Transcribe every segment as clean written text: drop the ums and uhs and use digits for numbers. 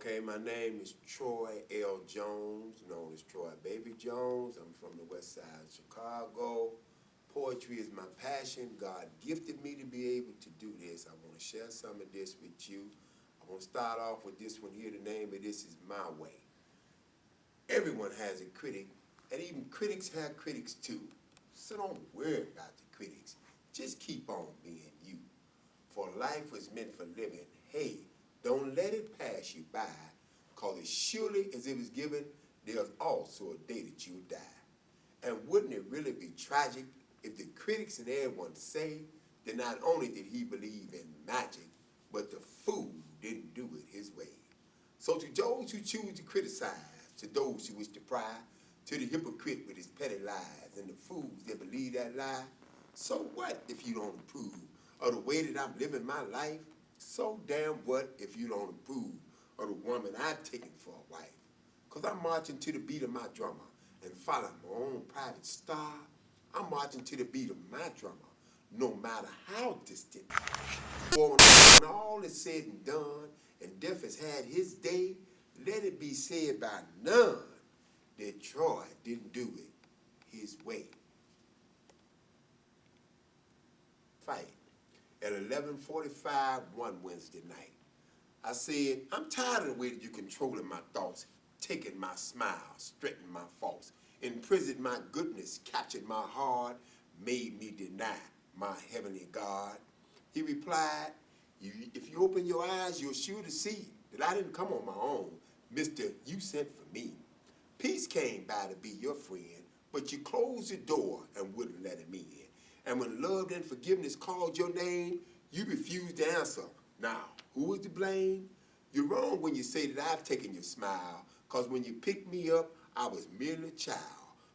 Okay, my name is Troy L. Jones, known as Troy Baby Jones. I'm from the west side of Chicago. Poetry is my passion. God gifted me to be able to do this. I want to share some of this with you. I want to start off with this one here. The name of this is My Way. Everyone has a critic, and even critics have critics too. So don't worry about the critics. Just keep on being you. For life was meant for living. Hey, don't let it pass you by, because as surely as it was given, there's also a day that you'll die. And wouldn't it really be tragic if the critics and everyone say that not only did he believe in magic, but the fool didn't do it his way. So to those who choose to criticize, to those who wish to pry, to the hypocrite with his petty lies, and the fools that believe that lie, so what if you don't approve of the way that I'm living my life? So damn what if you don't approve of the woman I've taken for a wife? Because I'm marching to the beat of my drummer and following my own private star. I'm marching to the beat of my drummer, no matter how distant. For when all is said and done, and death has had his day, let it be said by none that Troy didn't do it his way. Fight. At 11:45 one Wednesday night, I said, I'm tired of the way that you're controlling my thoughts, taking my smile, straightening my faults, imprisoned my goodness, captured my heart, made me deny my heavenly God. He replied, if you open your eyes, you're sure to see that I didn't come on my own. Mister, you sent for me. Peace came by to be your friend, but you closed the door and wouldn't let him in. And when love and forgiveness called your name, you refused to answer. Now, who is to blame? You're wrong when you say that I've taken your smile, because when you picked me up, I was merely a child.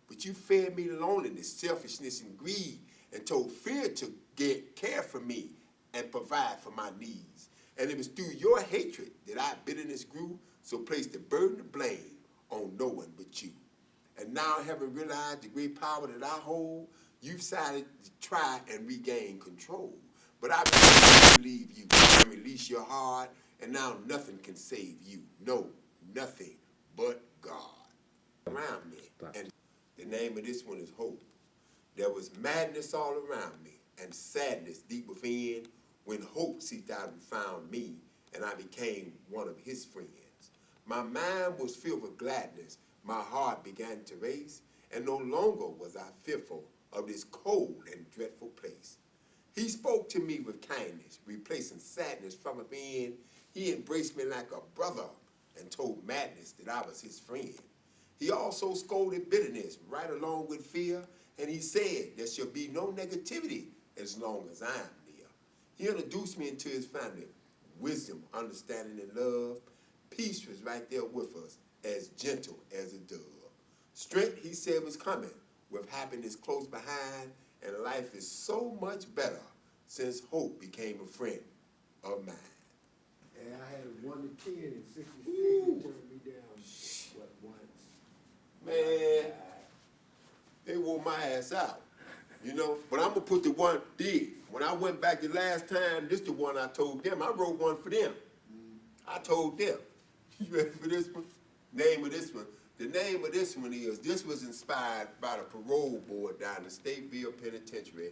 But you fed me loneliness, selfishness, and greed, and told fear to care for me and provide for my needs. And it was through your hatred that our bitterness grew, so place the burden of blame on no one but you. And now, having realized the great power that I hold, you've decided to try and regain control. But I refuse to leave you and release your heart, and now nothing can save you. No, nothing but God. Around me. And the name of this one is Hope. There was madness all around me and sadness deep within when hope seeked out and found me, and I became one of his friends. My mind was filled with gladness. My heart began to race, and no longer was I fearful of this cold and dreadful place. He spoke to me with kindness, replacing sadness from within. He embraced me like a brother and told madness that I was his friend. He also scolded bitterness right along with fear, and he said there shall be no negativity as long as I am near. He introduced me into his family. Wisdom, understanding, and love. Peace was right there with us, as gentle as a dove. Strength, he said, was coming, with happiness close behind, and life is so much better since hope became a friend of mine. And I had a 1 to 10 and 66. He turned me down, what, once? Man, they wore my ass out, you know. But I'm gonna put the one big. When I went back the last time, this the one I told them. I wrote one for them. I told them. You ready for this one? Name of this one. The name of this one is, this was inspired by the parole board down in Stateville Penitentiary,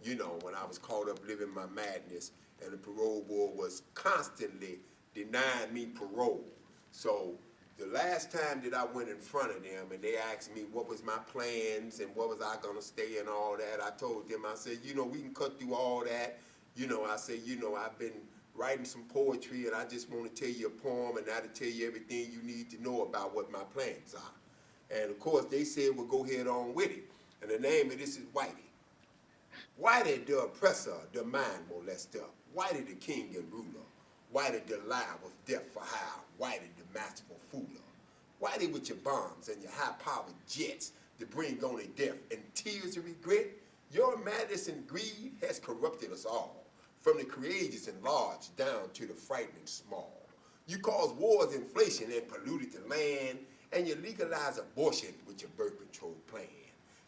you know, when I was caught up living my madness, and the parole board was constantly denying me parole. So the last time that I went in front of them and they asked me what was my plans and what was I gonna stay and all that, I told them, I said, you know, we can cut through all that. You know, I said, you know, I've been writing some poetry and I just want to tell you a poem and that'll tell you everything you need to know about what my plans are. And of course they said, well, go ahead on with it. And the name of this is Whitey. Whitey the oppressor, the mind molester. Whitey the king and ruler. Whitey the lie with death for hire. Whitey the masterful fooler. Whitey with your bombs and your high-powered jets to bring on a death and tears of regret. Your madness and greed has corrupted us all, from the courageous and large down to the frightening small. You cause wars, inflation, and polluted the land, and you legalize abortion with your birth control plan.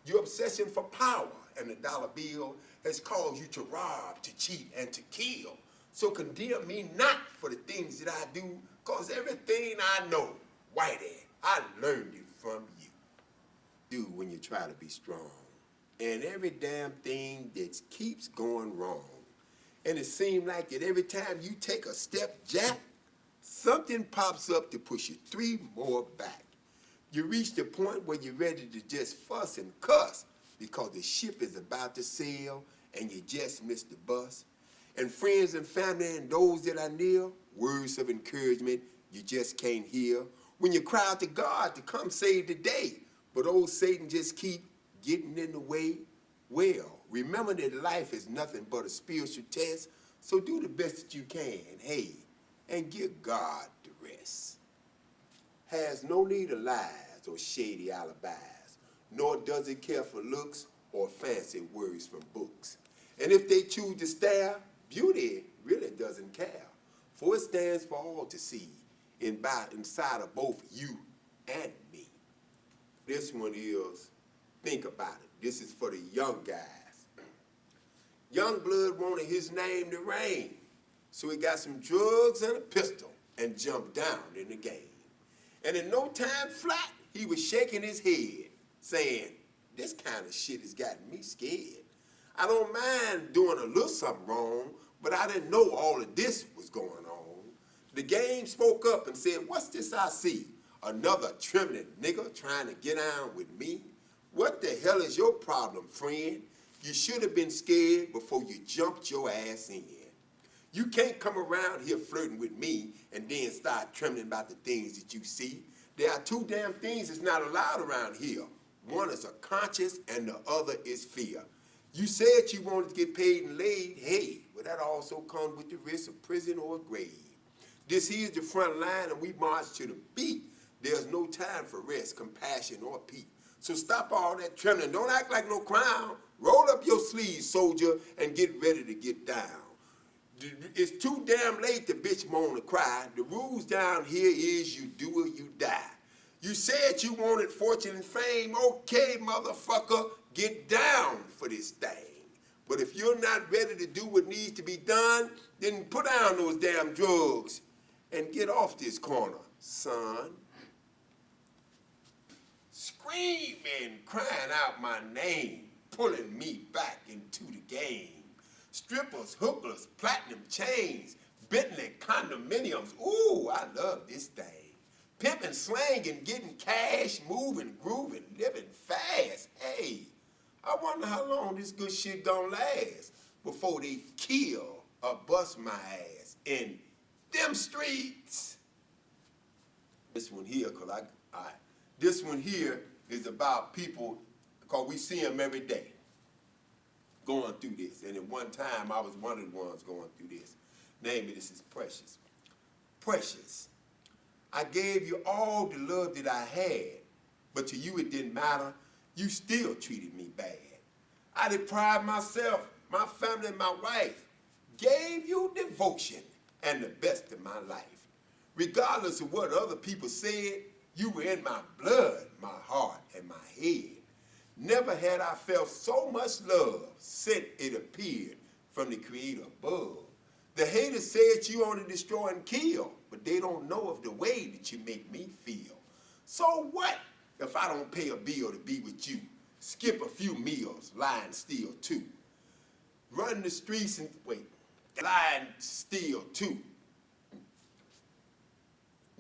Your obsession for power and the dollar bill has caused you to rob, to cheat, and to kill. So condemn me not for the things that I do, 'Cause everything I know, Whitey, I learned it from you. Do when you try to be strong. And every damn thing that keeps going wrong. And it seems like that every time you take a step, Jack, something pops up to push you 3 more back. You reach the point where you're ready to just fuss and cuss because the ship is about to sail and you just missed the bus. And friends and family and those that are near, words of encouragement you just can't hear. When you cry out to God to come save the day, but old Satan just keep getting in the way. Well, remember that life is nothing but a spiritual test, so do the best that you can, hey, and give God the rest. Has no need of lies or shady alibis, nor does it care for looks or fancy words from books. And if they choose to stare, beauty really doesn't care, for it stands for all to see inside of both you and me. This one is, think about it. This is for the young guys. Young blood wanted his name to reign, so he got some drugs and a pistol and jumped down in the game. And in no time flat, he was shaking his head, saying, this kind of shit has gotten me scared. I don't mind doing a little something wrong, but I didn't know all of this was going on. The game spoke up and said, what's this I see? Another trembling nigga trying to get on with me? What the hell is your problem, friend? You should have been scared before you jumped your ass in. You can't come around here flirting with me and then start trembling about the things that you see. There are 2 damn things that's not allowed around here. One is a conscience and the other is fear. You said you wanted to get paid and laid, hey, but that also comes with the risk of prison or a grave. This here's the front line and we march to the beat. There's no time for rest, compassion, or peace. So stop all that trembling. Don't act like no clown. Roll up your sleeves, soldier, and get ready to get down. It's too damn late to bitch, moan, or cry. The rules down here is you do or you die. You said you wanted fortune and fame. Okay, motherfucker, get down for this thing. But if you're not ready to do what needs to be done, then put down those damn drugs and get off this corner, son. Screaming, crying out my name, pulling me back into the game. Strippers, hookers, platinum chains, Bentley condominiums. Ooh, I love this thing. Pimping, slanging, getting cash, moving, grooving, living fast. Hey, I wonder how long this good shit gonna last before they kill or bust my ass in them streets. This one here, this one here is about people, because we see them every day going through this. And at one time, I was one of the ones going through this. Name of this is Precious. Precious, I gave you all the love that I had, but to you it didn't matter. You still treated me bad. I deprived myself, my family, and my wife, gave you devotion and the best of my life. Regardless of what other people said, you were in my blood, my heart, and my head. Never had I felt so much love since it appeared from the Creator above. The haters said you only destroy and kill, but they don't know of the way that you make me feel. So what if I don't pay a bill to be with you? Skip a few meals, lying still too. Run the streets and, lying still too.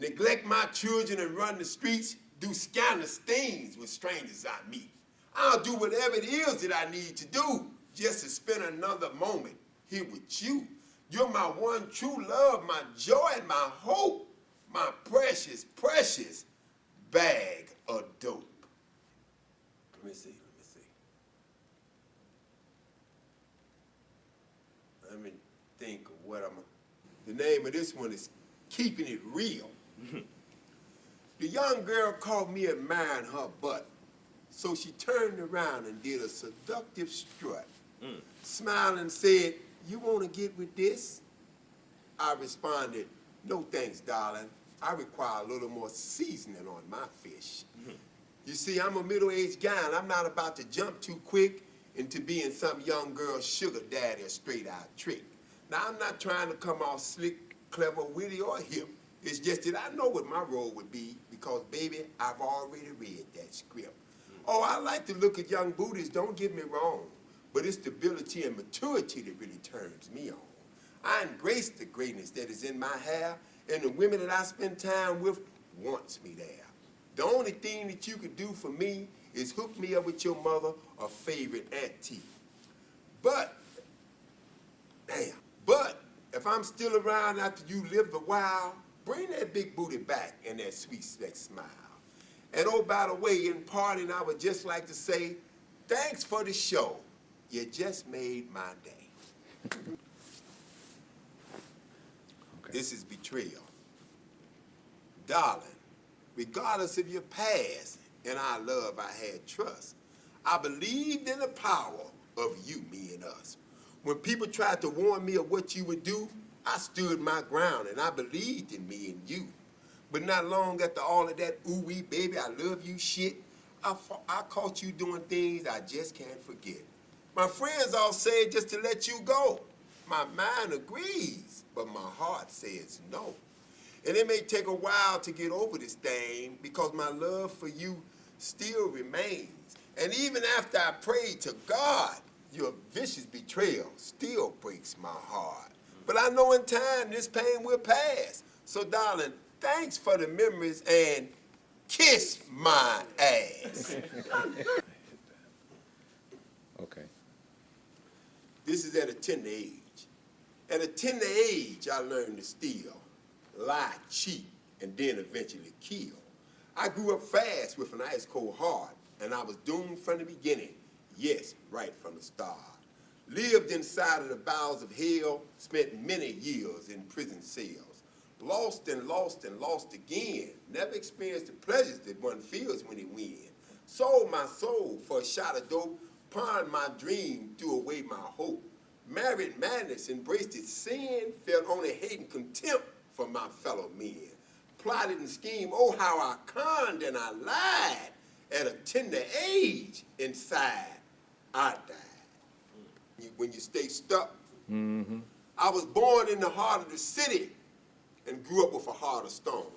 Neglect my children and run the streets, do scandalous things with strangers I meet. I'll do whatever it is that I need to do just to spend another moment here with you. You're my one true love, my joy and my hope, my precious, precious bag of dope. Let me see. Let me think of what the name of this one is Keeping It Real. The young girl caught me admiring her butt, so she turned around and did a seductive strut. Smiled and said, you want to get with this? I responded, no thanks, darling. I require a little more seasoning on my fish. You see, I'm a middle-aged guy, and I'm not about to jump too quick into being some young girl's sugar daddy or straight-out trick. Now, I'm not trying to come off slick, clever, witty, or hip. It's just that I know what my role would be because, baby, I've already read that script. Oh, I like to look at young booties, don't get me wrong, but it's stability and maturity that really turns me on. I embrace the greatness that is in my hair, and the women that I spend time with wants me there. The only thing that you could do for me is hook me up with your mother or favorite auntie. But, but if I'm still around after you lived a while, bring that big booty back and that sweet sweet smile. And oh, by the way, in parting, I would just like to say, thanks for the show. You just made my day. Okay. This is betrayal. Darling, regardless of your past and our love, I had trust. I believed in the power of you, me, and us. When people tried to warn me of what you would do, I stood my ground and I believed in me and you. But not long after all of that ooh-wee, baby, I love you shit, I caught you doing things I just can't forget. My friends all say just to let you go. My mind agrees, but my heart says no. And it may take a while to get over this thing because my love for you still remains. And even after I prayed to God, your vicious betrayal still breaks my heart. But I know in time this pain will pass. So darling, thanks for the memories and kiss my ass. Okay. This is at a tender age. At a tender age, I learned to steal, lie, cheat, and then eventually kill. I grew up fast with an ice cold heart, and I was doomed from the beginning. Yes, right from the start. Lived inside of the bowels of hell, spent many years in prison cells. Lost and lost and lost again. Never experienced the pleasures that one feels when he wins. Sold my soul for a shot of dope, pawned my dream, threw away my hope. Married madness, embraced its sin, felt only hate and contempt for my fellow men. Plotted and schemed, oh how I conned and I lied. At a tender age, inside, I died. When you stay stuck, I was born in the heart of the city and grew up with a heart of stone.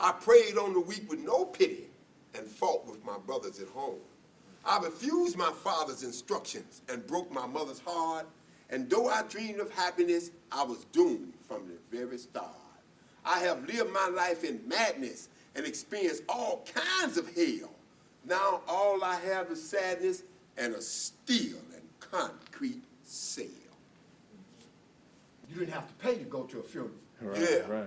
I preyed on the weak with no pity and fought with my brothers at home. I refused my father's instructions and broke my mother's heart, and though I dreamed of happiness, I was doomed from the very start. I have lived my life in madness and experienced all kinds of hell. Now all I have is sadness and a steel and concrete cell. You didn't have to pay to go to a funeral. Right, Yeah. right.